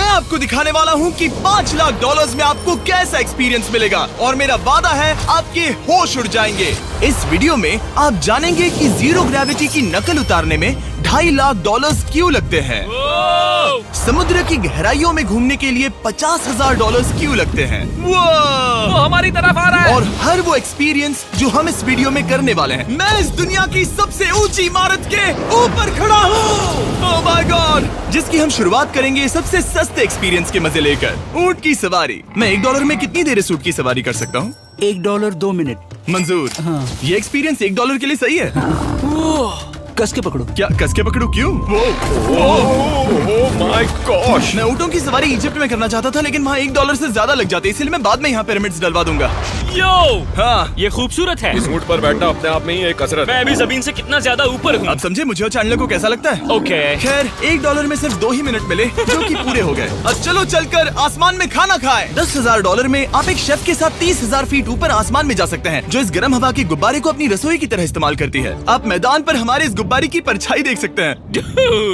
मैं आपको दिखाने वाला हूँ कि $5 लाख में आपको कैसा एक्सपीरियंस मिलेगा और मेरा वादा है आपके होश उड़ जाएंगे। इस वीडियो में आप जानेंगे कि जीरो ग्रेविटी की नकल उतारने में $2.5 लाख क्यों लगते हैं, समुद्र की गहराइयों में घूमने के लिए $50,000 क्यों लगते हैं, वो हमारी तरफ आ रहा है। और हर वो एक्सपीरियंस जो हम इस वीडियो में करने वाले हैं। मैं इस दुनिया की सबसे ऊंची इमारत के ऊपर खड़ा हूँ, ओह माय गॉड, जिसकी हम शुरुआत करेंगे सबसे सस्ते एक्सपीरियंस के मजे लेकर, ऊंट की सवारी। मैं $1 में कितनी देर इस ऊंट की सवारी कर सकता हूँ? $1 2 मिनट। मंजूर। हाँ। ये एक्सपीरियंस $1 के लिए सही है। कस के पकड़ो। क्या कस के पकड़ू? क्यों? Oh my gosh. मैं ऊँटों की सवारी इजिप्ट में करना चाहता था, लेकिन वहाँ $1 से ज्यादा लग जाते, इसलिए मैं बाद में यहाँ पिरामिड्स डलवा दूंगा। यो, हाँ, ये खूबसूरत है। इस ऊंट पर बैठना अपने आप में ही एक कसरत मैं है। अभी जमीन से कितना ज्यादा ऊपर हूँ। अब समझे मुझे और चैंडलर को कैसा लगता है। ओके। खैर, $1 में सिर्फ 2 ही मिनट मिले, जो कि पूरे हो गए। अब चलो चलकर आसमान में खाना खाएं। $10,000 में आप एक शेफ के साथ 30,000 फीट ऊपर आसमान में जा सकते हैं, जो इस गर्म हवा के गुब्बारे को अपनी रसोई की तरह इस्तेमाल करती है। आप मैदान पर हमारे इस गुब्बारे की परछाई देख सकते हैं,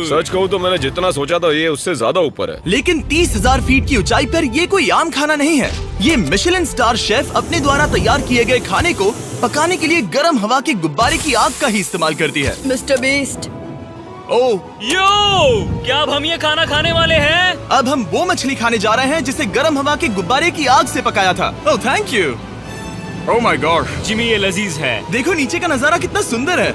सच कहूँ तो मैंने जितना सोचा था ये उससे ज्यादा ऊपर है। लेकिन 30,000 फीट की ऊंचाई पर ये कोई आम खाना नहीं है। ये मिशेलिन स्टार शेफ अपने द्वारा तैयार किए गए खाने को पकाने के लिए गर्म हवा के गुब्बारे की आग का ही इस्तेमाल करती है। मिस्टर बीस्ट, ओह, यो, क्या अब हम ये खाना खाने वाले हैं? अब हम वो मछली खाने जा रहे हैं जिसे गर्म हवा के गुब्बारे की आग से पकाया था। Oh thank you. Oh my God, Jimmy, ये लजीज है। देखो नीचे का नजारा कितना सुंदर है।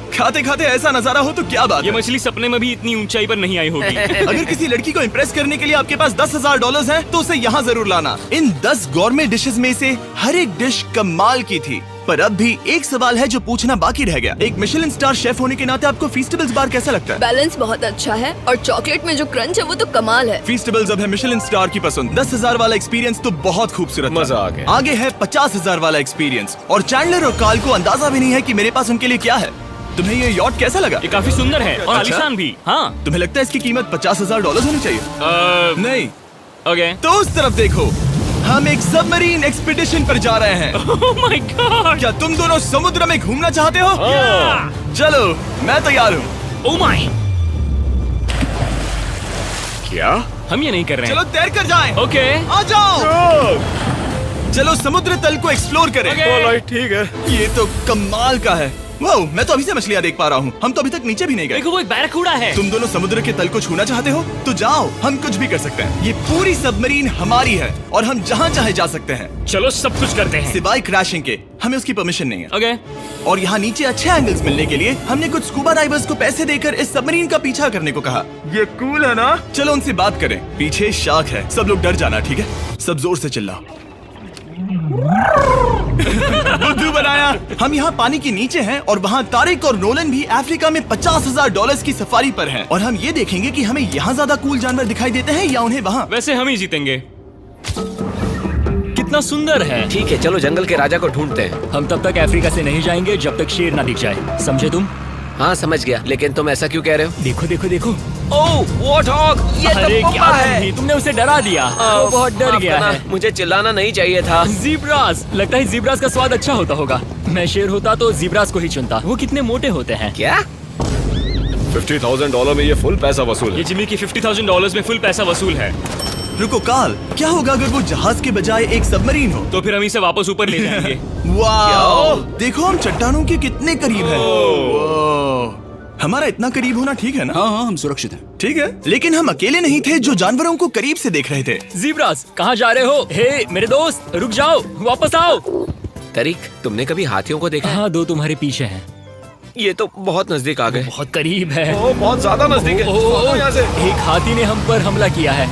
खाते खाते ऐसा नजारा हो तो क्या बात ये है। मछली सपने में भी इतनी ऊंचाई पर नहीं आई होगी। अगर किसी लड़की को इम्प्रेस करने के लिए आपके पास $10,000 है तो उसे यहाँ जरूर लाना। इन 10 गौरमेट डिशेस में से हर एक डिश कमाल की थी, पर अब भी एक सवाल है जो पूछना बाकी रह गया। एक मिशेलिन स्टार शेफ होने के नाते आपको फीस्टेबल्स बार कैसा लगता है? बैलेंस बहुत अच्छा है और चॉकलेट में जो क्रंच है वो तो कमाल है। फीस्टेबल्स अब है मिशेलिन स्टार की पसंद। 10,000 वाला एक्सपीरियंस तो बहुत खूबसूरत था। मजा आ गया। आगे है 50,000 वाला एक्सपीरियंस, और चैंडलर और कार्ल को अंदाजा भी नहीं है कि मेरे पास उनके लिए क्या है। तुम्हें ये यॉट कैसा लगा? ये काफी सुंदर है और अच्छा? आलीशान भी। हाँ। तुम्हें लगता है इसकी कीमत $50,000 होनी चाहिए? नहीं। ओके। तो उस तरफ देखो, हम एक सबमरीन एक्सपीडिशन पर जा रहे हैं। Oh my God. क्या तुम दोनों समुद्र में घूमना चाहते हो? चलो, मैं तैयार हूँ। Oh my. क्या? हम ये नहीं कर रहे चलो हैं। तैर कर जाएं। ओके। आ जाओ। चलो समुद्र तल को एक्सप्लोर करें। ओके। ऑलराइट, ठीक है। ये तो कमाल का है। वाह, मैं तो अभी से मछलियाँ देख पा रहा हूँ। हम तो अभी तक नीचे भी नहीं गए। देखो, वो एक बैरकूडा है। तुम दोनों समुद्र के तल को छूना चाहते हो तो जाओ, हम कुछ भी कर सकते हैं। ये पूरी सबमरीन हमारी है और हम जहाँ चाहे जा सकते हैं, चलो सब कुछ करते हैं। सिवाय क्रैशिंग के। हमें उसकी परमिशन नहीं है। ओके। और यहाँ नीचे अच्छे एंगल्स मिलने के लिए हमने कुछ स्कूबा डाइवर्स को पैसे देकर इस सबमरीन का पीछा करने को कहा। ये कूल है ना? चलो उनसे बात करें। पीछे शार्क है, सब लोग डर जाना, ठीक है? सब जोर से चिल्लाओ। बुद्धू बनाया। हम यहाँ पानी के नीचे हैं और वहाँ तारिक और नोलन भी अफ्रीका में $50,000 की सफारी पर हैं। और हम ये देखेंगे कि हमें यहाँ ज्यादा कूल जानवर दिखाई देते हैं या उन्हें वहाँ। वैसे हम ही जीतेंगे। कितना सुंदर है। ठीक है, चलो जंगल के राजा को ढूंढते हैं। हम तब तक अफ्रीका से नहीं जाएंगे जब तक शेर ना दिख जाए, समझे तुम? हाँ समझ गया, लेकिन तुम ऐसा क्यों कह रहे हो? देखो देखो देखो। ओह वॉर्थॉग, ये अरे तो क्या पप्पा है। तुमने तुमने उसे डरा दिया। वो बहुत डर माफ गया करना, है। मुझे चिल्लाना नहीं चाहिए था। जीब्रास, लगता है जीब्रास का स्वाद अच्छा होता होगा। मैं शेर होता तो जीब्रास को ही चुनता। वो कितने मोटे होते हैं। क्या? $50,000 में ये फुल पैसा वसूल ये है। जिमी की $50,000 में फुल पैसा वसूल है। रुको कार्ल, क्या होगा अगर वो जहाज के बजाय एक सबमरीन हो? तो फिर हम इसे वापस ऊपर ले जाएंगे। वाह, देखो हम चट्टानों के कितने करीब हैं। वाह, हमारा इतना करीब होना ठीक है ना? हाँ हाँ, हम सुरक्षित हैं। ठीक है, लेकिन हम अकेले नहीं थे जो जानवरों को करीब से देख रहे थे। जीब्रास, कहाँ जा रहे हो? हे मेरे दोस्त, रुक जाओ, वापस आओ। तरीक, तुमने कभी हाथियों को देखा है? हाँ, 2 तुम्हारे पीछे हैं। ये तो बहुत नजदीक आ गए। बहुत करीब है। ओह, बहुत ज्यादा नजदीक है। ओह, यहाँ से। एक हाथी ने हम पर हमला किया है।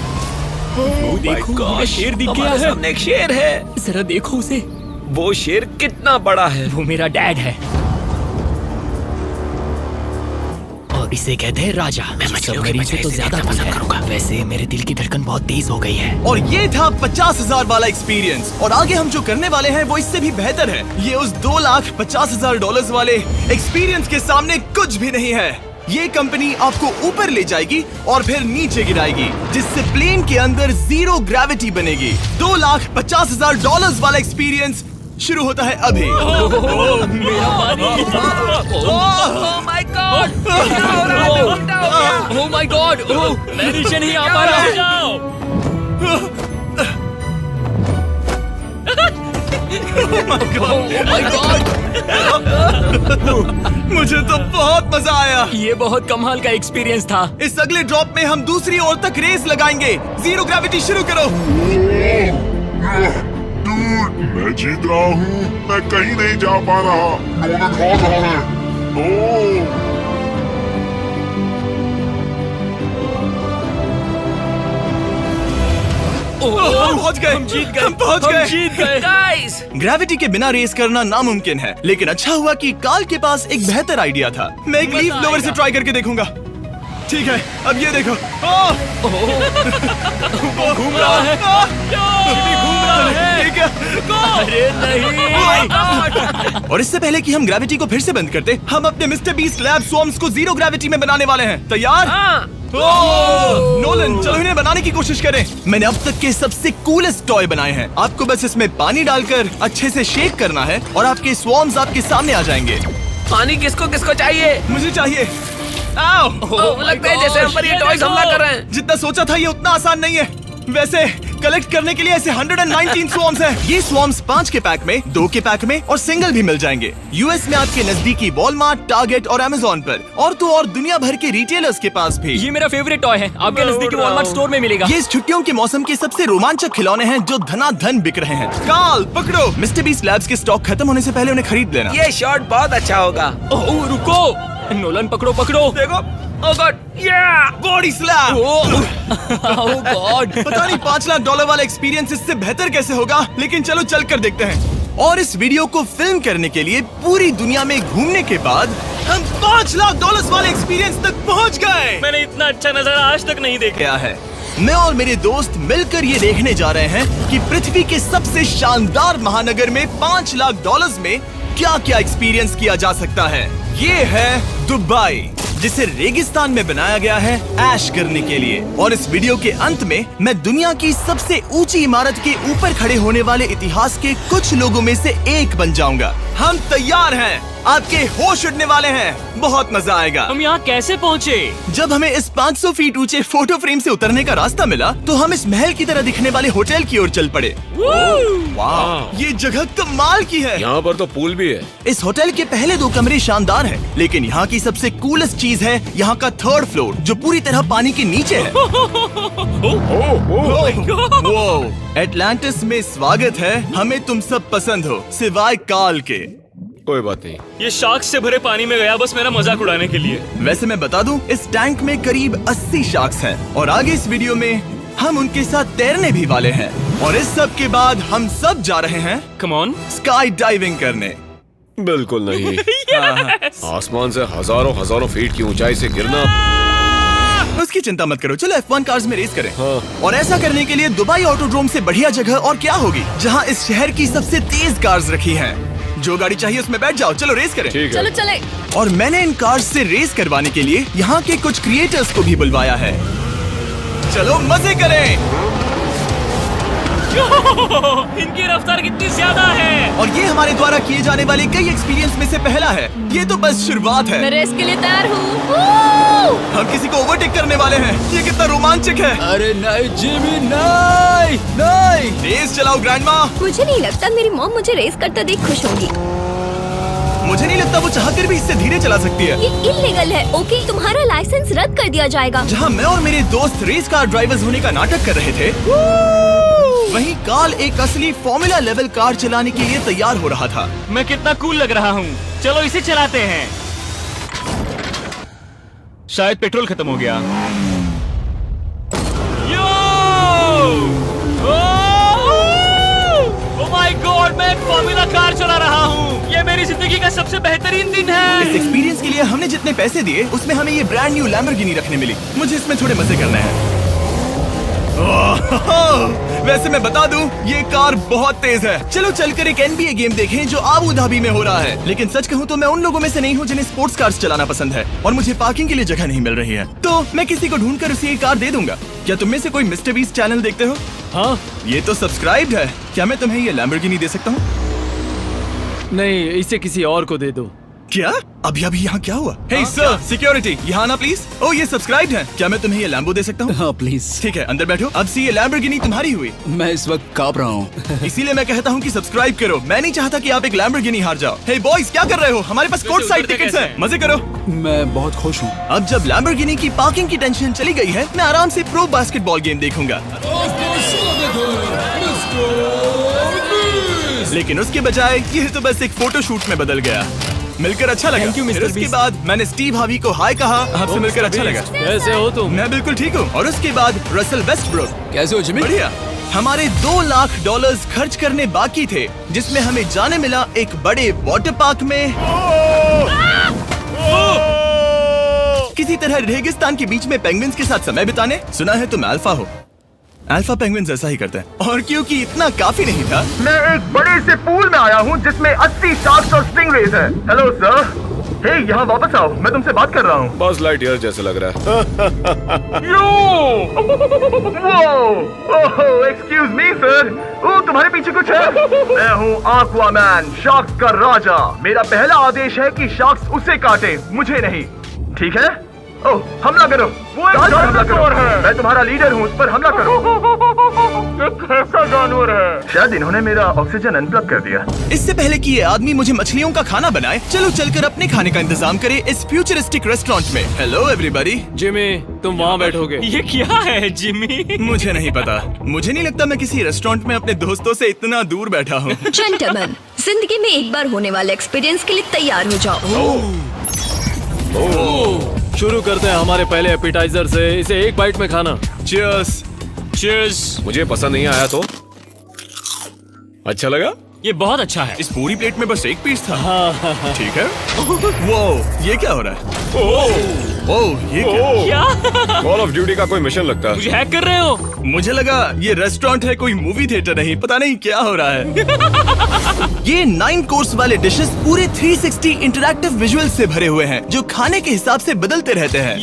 वो देखो, हमें शेर दिख गया हमारे है। सामने एक शेर है। जरा देखो उसे। वो शेर कितना बड़ा है। वो मेरा डैड है और इसे कहते हैं राजा। मैं मछलियों के सबमरीन बजाय से तो इसे ज्यादा देखना पसंद पसंद करूंगा। वैसे मेरे दिल की धड़कन बहुत तेज हो गई है। और ये था 50,000 वाला एक्सपीरियंस, और आगे हम जो करने वाले हैं वो इससे भी बेहतर है। ये उस $2,50,000 वाले एक्सपीरियंस के सामने कुछ भी नहीं है। ये कंपनी आपको ऊपर ले जाएगी और फिर नीचे गिराएगी, जिससे प्लेन के अंदर जीरो ग्रेविटी बनेगी। $2,50,000 वाला एक्सपीरियंस शुरू होता है अभी। मेरा पानी। ओह माय गॉड, क्या हो रहा है? उल्टा हो गया। ओह माय गॉड, मैं नीचे नहीं आ पा रहा हूँ। जाओ। ओह माय गॉड, मुझे तो बहुत मजा आया। ये बहुत कमाल का एक्सपीरियंस था। इस अगले ड्रॉप में हम दूसरी ओर तक रेस लगाएंगे। जीरो ग्रेविटी शुरू करो। डूड, मैं जीत रहा हूँ। मैं कहीं नहीं जा पा रहा। नोलन भाग रहा है। ओह, हम पहुंच गए। हम जीत गए। हम पहुंच हम गए। जीत गए। गाइस, ग्रेविटी के बिना रेस करना नामुमकिन है, लेकिन अच्छा हुआ कि कार्ल के पास एक बेहतर आइडिया था। मैं एक लीफ ब्लोअर से ट्राई करके देखूंगा। ठीक है, अब ये देखो। घूम रहा है। भी घूम रहा है। ठीक है। अरे नहीं। और इससे पहले कि हम ग्रेविटी को फिर से बंद करते, हम अपने मिस्टर बीस्ट लैब स्वॉर्म्स को जीरो ग्रेविटी में बनाने वाले हैं। तैयार? नोलन, चलो इन्हें बनाने की कोशिश करें। मैंने अब तक के सबसे कूलेस्ट टॉय बनाए हैं। आपको बस इसमें पानी डालकर अच्छे से शेक करना है और आपके स्वॉर्म्स आपके सामने आ जाएंगे। पानी किसको किसको चाहिए? मुझे चाहिए। आओ। लगता है जैसे हम पर ये टॉयज हमला कर रहे हैं। जितना सोचा था ये उतना आसान नहीं है। वैसे कलेक्ट करने के लिए ऐसे 119 स्वॉर्म्स हैं। ये स्वॉर्म्स 5 के पैक में, 2 के पैक में और सिंगल भी मिल जाएंगे। यूएस में आपके नजदीकी वॉलमार्ट, टारगेट और अमेज़न पर, और तो और दुनिया भर के रिटेलर्स के पास भी। ये मेरा फेवरेट टॉय है। आपके नजदीकी वॉलमार्ट स्टोर में मिलेगा। ये इस छुट्टियों के मौसम के सबसे रोमांचक खिलौने हैं जो धनाधन बिक रहे हैं। कार्ल, पकड़ो। मिस्टर बीस्ट लैब्स के स्टॉक खत्म होने से पहले उन्हें खरीद लेना। ये शॉट बहुत अच्छा होगा। ओह रुको, नोलन पकड़ो पकड़ो। देखो, ओह गॉड, या बॉडी स्लैम। ओह गॉड। पता नहीं $5 लाख वाला एक्सपीरियंस इससे बेहतर कैसे होगा, लेकिन चलो चल कर देखते हैं। और इस वीडियो को फिल्म करने के लिए पूरी दुनिया में घूमने के बाद हम $5 लाख वाले एक्सपीरियंस तक पहुंच गए। मैंने इतना अच्छा नजारा आज तक नहीं देखा। क्या है, मैं और मेरे दोस्त मिलकर ये देखने जा रहे हैं कि पृथ्वी के सबसे शानदार महानगर में $5 लाख में क्या क्या एक्सपीरियंस किया जा सकता है। ये है दुबई, जिसे रेगिस्तान में बनाया गया है ऐश करने के लिए। और इस वीडियो के अंत में मैं दुनिया की सबसे ऊंची इमारत के ऊपर खड़े होने वाले इतिहास के कुछ लोगों में से एक बन जाऊंगा। हम तैयार हैं, आपके होश उड़ने वाले हैं, बहुत मजा आएगा। हम यहाँ कैसे पहुँचे? जब हमें इस 500 फीट ऊंचे फोटो फ्रेम से उतरने का रास्ता मिला तो हम इस महल की तरह दिखने वाले होटल की ओर चल पड़े। वाह, ये जगह कमाल की है। यहाँ पर तो पूल भी है। इस होटल के पहले 2 कमरे शानदार हैं, लेकिन यहाँ की सबसे कूलेस्ट चीज है यहाँ का 3rd फ्लोर, जो पूरी तरह पानी के नीचे है। वो एटलांटिस में स्वागत है। हमें तुम सब पसंद हो सिवाय कार्ल के। कोई बात नहीं। ये शार्क से भरे पानी में गया बस मेरा मजाक उड़ाने के लिए। वैसे मैं बता दूं, इस टैंक में करीब 80 शार्क्स हैं और आगे इस वीडियो में हम उनके साथ तैरने भी वाले हैं। और इस सब के बाद हम सब जा रहे हैं कम ऑन। स्काई डाइविंग करने। बिल्कुल नहीं। आसमान से हजारों फीट की ऊंचाई से गिरना। उसकी चिंता मत करो, चलो F1 कार्स में रेस करें। हाँ। और ऐसा करने के लिए दुबई ऑटोड्रोम से बढ़िया जगह और क्या होगी, जहां इस शहर की सबसे तेज कार्स रखी हैं। जो गाड़ी चाहिए उसमें बैठ जाओ, चलो रेस करें। ठीक चलो है। चले। और मैंने इन कार्स से रेस करवाने के लिए यहाँ के कुछ क्रिएटर्स को भी बुलवाया है। चलो मजे करें। इनकी रफ्तार कितनी ज्यादा है। और ये हमारे द्वारा किए जाने वाले कई एक्सपीरियंस में से पहला है। ये तो बस शुरुआत है। मैं रेस के लिए तैयार हूँ। हम किसी को ओवरटेक करने वाले हैं। ये कितना रोमांचक है। अरे नहीं जिमी, नहीं नहीं। रेस चलाओ ग्रैंडमा। मुझे नहीं लगता मेरी मॉम मुझे रेस करते देख खुश होंगी। मुझे नहीं लगता वो चाहकर भी इससे धीरे चला सकती है। ये इल्लीगल है। ओके, तुम्हारा लाइसेंस रद्द कर दिया जाएगा। जहाँ मैं और मेरे दोस्त रेस कार ड्राइवर्स होने का नाटक कर रहे थे, वहीं कार्ल एक असली फॉर्मूला लेवल कार चलाने के लिए तैयार हो रहा था। मैं कितना कूल लग रहा हूँ। चलो इसे चलाते हैं। शायद पेट्रोल खत्म हो गया। ओह माय गॉड, मैं एक फॉर्मूला कार चला रहा हूँ। ये मेरी जिंदगी का सबसे बेहतरीन दिन इस है। एक्सपीरियंस के लिए हमने जितने पैसे दिए उसमें हमें ये ब्रांड न्यू लैम्बोर्गिनी रखने मिली। मुझे इसमें थोड़े मजे करने हैं। वैसे मैं बता दूं, ये कार बहुत तेज है। चलो चलकर एक NBA गेम देखें जो आबू धाबी में हो रहा है। लेकिन सच कहूं तो मैं उन लोगों में से नहीं हूं जिन्हें स्पोर्ट्स कार्स चलाना पसंद है और मुझे पार्किंग के लिए जगह नहीं मिल रही है, तो मैं किसी को ढूंढकर उसे ये कार दे दूंगा। क्या तुम में से कोई मिस्टर बीस्ट चैनल देखते हो? हाँ, ये तो सब्सक्राइब्ड है। क्या मैं तुम्हें ये लैम्बोर्गिनी दे सकता हूँ? नहीं, इसे किसी और को दे दो। क्या? अभी अभी यहाँ क्या हुआ? हे सर, सिक्योरिटी, यहाँ ना प्लीज। ओ, ये सब्सक्राइब्ड है। क्या मैं तुम्हें ये लैम्बो दे सकता हूँ? हाँ प्लीज। ठीक है, अंदर बैठो। अब से ये लैम्बोर्गिनी तुम्हारी हुई। मैं इस वक्त कांप रहा हूँ। इसीलिए मैं कहता हूँ कि सब्सक्राइब करो। मैं नहीं चाहता कि आप एक लैम्बोर्गिनी हार जाओ। हे बॉयज, क्या कर रहे हो? हमारे पास कोर्ट साइड टिकट्स हैं। मजे करो। मैं बहुत खुश हूँ। अब जब लैम्बोर्गिनी की पार्किंग की टेंशन चली गई है, मैं आराम से प्रो बास्केटबॉल गेम देखूंगा। लेकिन उसके बजाय ये तो बस एक फोटो शूट में बदल गया। मिलकर अच्छा लगा। Thank you, Mr. फिर उसके Beast। बाद मैंने स्टीव हार्वी को हाय कहा। आपसे मिलकर अच्छा लगा। कैसे हो तुम? मैं बिल्कुल ठीक हूँ। और उसके बाद रसल वेस्टब्रुक। कैसे हो जिमी? बढ़िया। हमारे $2 लाख खर्च करने बाकी थे, जिसमें हमें जाने मिला एक बड़े वाटर पार्क में किसी तरह रेगिस्तान के बीच में पेंगुइन्स के साथ समय बिताने। सुना है तुम अल्फा हो। अल्फा पेंगुइन्स ऐसा ही करते हैं। और क्योंकि इतना काफी नहीं था, मैं एक बड़े से पूल में आया हूँ जिसमें 80 शार्क्स और स्टिंगरेज हैं। हेलो सर, हे यहाँ वापस आओ, मैं तुमसे बात कर रहा हूँ। बस लाइट ईयर जैसे लग रहा है। एक्सक्यूज मी सर, ओ तुम्हारे पीछे कुछ है? मैं हूँ आक्वामैन, शार्क्स का राजा। मेरा पहला आदेश है कि शार्क्स उसे काटे, मुझे नहीं। ठीक है? ओह, हमला करो। वो एक जानवर है। मैं तुम्हारा लीडर हूँ, उस पर हमला करो। कैसा जानवर है? शायद इन्होंने मेरा ऑक्सीजन अनप्लग कर दिया। इससे पहले कि ये आदमी मुझे मछलियों का खाना बनाए, चलो चलकर अपने खाने का इंतजाम करें इस फ्यूचरिस्टिक रेस्टोरेंट में। Hello everybody. जिमी, तुम वहाँ बैठोगे। ये क्या है जिमी? मुझे नहीं पता। मुझे नहीं लगता मैं किसी रेस्टोरेंट में अपने दोस्तों से इतना दूर बैठा हूँ। जेंटलमैन, जिंदगी में एक बार होने वाले एक्सपीरियंस के लिए तैयार हो जाओ। शुरू करते हैं हमारे पहले एपिटाइजर से। इसे एक बाइट में खाना। चीयर्स। चीयर्स। मुझे पसंद नहीं आया तो अच्छा लगा। ये बहुत अच्छा है। इस पूरी प्लेट में बस एक पीस था। ठीक है। वो ये क्या हो रहा है? ओह, ये क्या? क्या? कॉल ऑफ ड्यूटी का कोई मिशन लगता है। मुझे हैक कर रहे हो? मुझे लगा ये रेस्टोरेंट है, कोई मूवी थिएटर नहीं। पता नहीं क्या हो रहा है। ये 9 कोर्स वाले डिशेस पूरे 360 इंटरैक्टिव विजुअल से भरे हुए हैं, जो खाने के हिसाब से बदलते रहते हैं।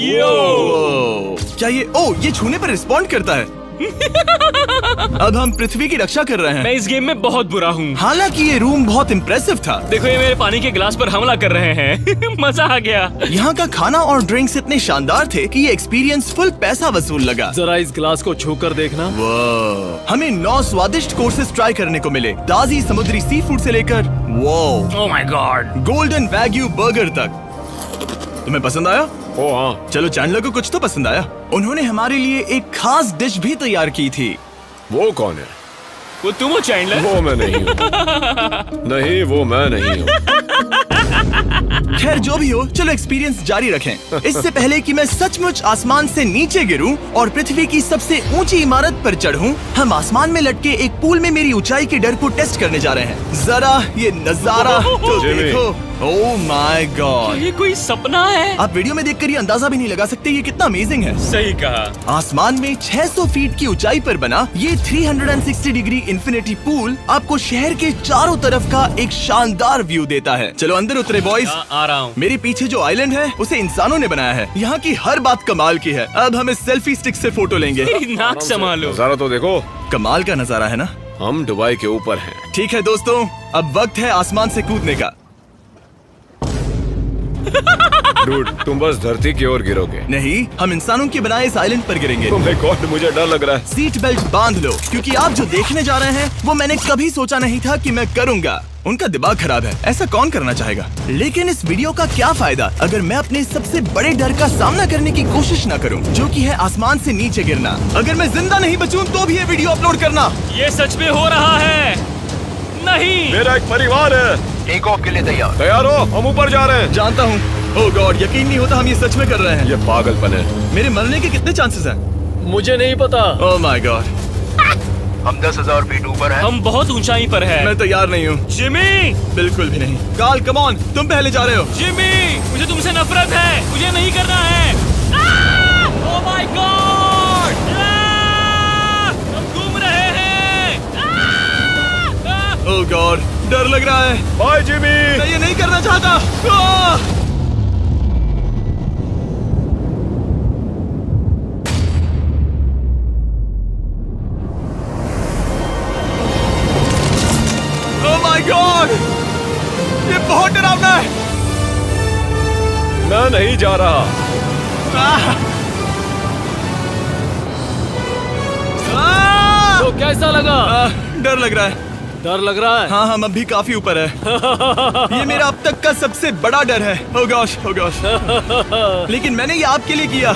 क्या ये छूने पर रिस्पॉन्ड करता है? अब हम पृथ्वी की रक्षा कर रहे हैं। मैं इस गेम में बहुत बुरा हूँ। हालांकि ये रूम बहुत इम्प्रेसिव था। देखो, ये मेरे पानी के गिलास पर हमला कर रहे हैं। मजा आ गया। यहाँ का खाना और ड्रिंक्स इतने शानदार थे कि ये एक्सपीरियंस फुल पैसा वसूल लगा। जरा इस ग्लास को छूकर देखना। हमें 9 स्वादिष्ट कोर्सेस ट्राई करने को मिले, ताजी समुद्री सी फूड से लेकर oh my God, golden wagyu burger तक। तुम्हें पसंद आया? ओ हाँ। चलो, चैंडलर को कुछ तो पसंद आया। उन्होंने हमारे लिए एक खास डिश भी तैयार की थी। वो कौन है? वो तुम हो चैंडलर? वो मैं नहीं हूँ। नहीं, वो मैं नहीं हूँ। खैर जो भी हो, चलो एक्सपीरियंस जारी रखें। इससे पहले कि मैं सचमुच आसमान से नीचे गिरूं और पृथ्वी की सबसे ऊंची इमारत पर चढ़ूं, हम आसमान में लटके एक पूल में मेरी ऊंचाई के डर को टेस्ट करने जा रहे हैं। जरा ये नजारा तो जिमी। देखो। ओह माय गॉड, ये कोई सपना है? आप वीडियो में देखकर ये अंदाजा भी नहीं लगा सकते ये कितना अमेजिंग है। सही कहा। आसमान में 600 फीट की ऊंचाई पर बना ये 360 डिग्री इंफिनिटी पूल आपको शहर के चारों तरफ का एक शानदार व्यू देता है। चलो अंदर उतरे बॉयज। आ रहा हूँ। मेरे पीछे जो आइलैंड है उसे इंसानों ने बनाया है। यहाँ की हर बात कमाल की है। अब हम इस सेल्फी स्टिक से फोटो लेंगे। नाक संभालो। नजारा तो देखो। कमाल का नजारा है ना? हम दुबई के ऊपर हैं। ठीक है दोस्तों, अब वक्त है आसमान से कूदने का। डूड, तुम बस धरती की ओर गिरोगे। नहीं, हम इंसानों के बनाए इस आइलैंड पर गिरेंगे। Oh my God, मुझे डर लग रहा है। सीट बेल्ट बांध लो, क्योंकि आप जो देखने जा रहे हैं वो मैंने कभी सोचा नहीं था कि मैं करूंगा। उनका दिमाग खराब है, ऐसा कौन करना चाहेगा? लेकिन इस वीडियो का क्या फायदा अगर मैं अपने सबसे बड़े डर का सामना करने की कोशिश न करूं, जो कि है आसमान से नीचे गिरना। अगर मैं जिंदा नहीं बचूं तो भी ये वीडियो अपलोड करना। ये सच में हो रहा है? नहीं। मेरा एक परिवार है। टेक ऑफ के लिए तैयार। तैयार हो? हम ऊपर जा रहे हैं। जानता हूँ। ओह गॉड, यकीन नहीं होता हम ये सच में कर रहे हैं। ये पागलपन है। मेरे मरने के कितने चांसेस हैं? मुझे नहीं पता। ओह माय गॉड, हम 10,000 फीट ऊपर हैं। हम बहुत ऊंचाई पर हैं। मैं तैयार नहीं हूँ। जिमी, बिल्कुल भी नहीं। कार्ल, कम ऑन, तुम पहले जा रहे हो। जिमी, मुझे तुमसे नफरत है। मुझे नहीं करना है। ओह माय गॉड, हम घूम रहे हैं। ओह गॉड, डर लग रहा है। Bye Jimmy. मैं ये नहीं करना चाहता। ओह माय गॉड, बहुत डरावना है। मैं नहीं जा रहा। आह! आह! तो कैसा लगा? डर लग रहा है। डर लग रहा है? हाँ हम अभी काफी ऊपर है। ये मेरा अब तक का सबसे बड़ा डर है। Oh gosh, oh gosh। लेकिन मैंने ये आपके लिए किया।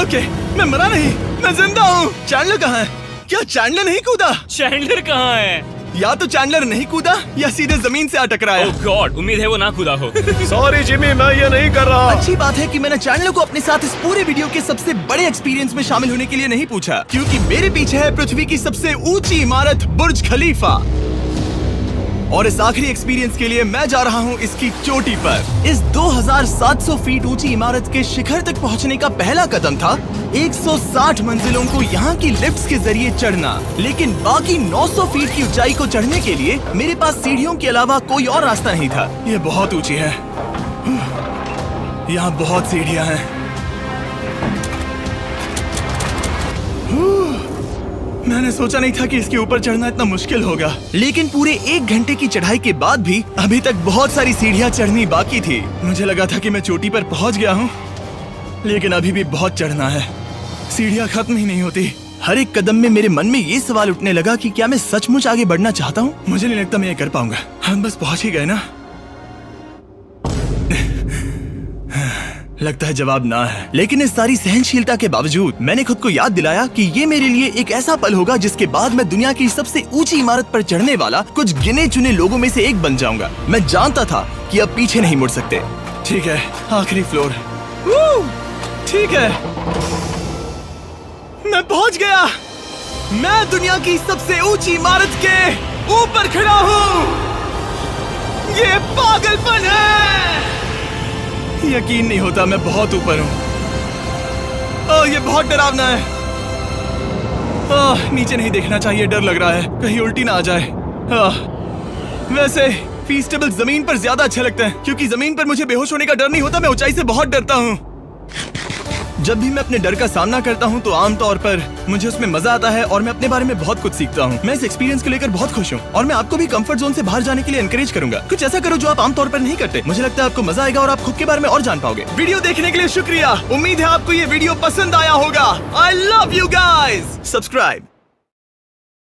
ओके, मैं मरा नहीं, मैं जिंदा हूँ। चैंडलर कहाँ है? क्या चैंडलर नहीं कूदा? चैंडलर कहाँ है? या तो चैंडलर नहीं कूदा या सीधे जमीन से आ टकराया। ओह गॉड, उम्मीद है वो ना खुदा हो। सॉरी जिमी, मैं ये नहीं कर रहा। अच्छी बात है कि मैंने चैंडलर को अपने साथ इस पूरे वीडियो के सबसे बड़े एक्सपीरियंस में शामिल होने के लिए नहीं पूछा, क्योंकि मेरे पीछे है पृथ्वी की सबसे ऊंची इमारत बुर्ज खलीफा। और इस आखिरी एक्सपीरियंस के लिए मैं जा रहा हूँ इसकी चोटी पर। इस 2700 फीट ऊंची इमारत के शिखर तक पहुँचने का पहला कदम था 160 मंजिलों को यहाँ की लिफ्ट्स के जरिए चढ़ना। लेकिन बाकी 900 फीट की ऊंचाई को चढ़ने के लिए मेरे पास सीढ़ियों के अलावा कोई और रास्ता नहीं था। ये बहुत ऊंची है, यहाँ बहुत सीढ़ियाँ हैं। मैंने सोचा नहीं था कि इसके ऊपर चढ़ना इतना मुश्किल होगा, लेकिन पूरे 1 घंटे की चढ़ाई के बाद भी अभी तक बहुत सारी सीढ़ियां चढ़नी बाकी थी। मुझे लगा था कि मैं चोटी पर पहुंच गया हूं, लेकिन अभी भी बहुत चढ़ना है। सीढ़ियां खत्म ही नहीं होती। हर एक कदम में मेरे मन में ये सवाल उठने लगा कि क्या मैं सचमुच आगे बढ़ना चाहता हूँ? मुझे नहीं लगता मैं ये कर पाऊंगा। हम बस पहुंच ही गए ना। लगता है जवाब ना है, लेकिन इस सारी सहनशीलता के बावजूद मैंने खुद को याद दिलाया कि ये मेरे लिए एक ऐसा पल होगा जिसके बाद मैं दुनिया की सबसे ऊंची इमारत पर चढ़ने वाला कुछ गिने चुने लोगों में से एक बन जाऊंगा। मैं जानता था कि अब पीछे नहीं मुड़ सकते। ठीक है, आखिरी फ्लोर। ठीक है, मैं पहुंच गया। मैं दुनिया की सबसे ऊंची इमारत के ऊपर खड़ा हूँ। ये पागलपन है। यकीन नहीं होता, मैं बहुत ऊपर हूँ। ओह, ये बहुत डरावना है। ओह, नीचे नहीं देखना चाहिए, डर लग रहा है कहीं उल्टी ना आ जाए। वैसे फीस्टेबल जमीन पर ज्यादा अच्छा लगता है, क्योंकि जमीन पर मुझे बेहोश होने का डर नहीं होता। मैं ऊंचाई से बहुत डरता हूँ। जब भी मैं अपने डर का सामना करता हूँ तो आमतौर पर मुझे उसमें मजा आता है और मैं अपने बारे में बहुत कुछ सीखता हूँ। मैं इस एक्सपीरियंस को लेकर बहुत खुश हूँ और मैं आपको भी कंफर्ट जोन से बाहर जाने के लिए एनकरेज करूंगा। कुछ ऐसा करो जो आप आमतौर पर नहीं करते। मुझे लगता है आपको मजा आएगा और आप खुद के बारे में और जान पाओगे। वीडियो देखने के लिए शुक्रिया। उम्मीद है आपको ये वीडियो पसंद आया होगा। I love you guys. Subscribe.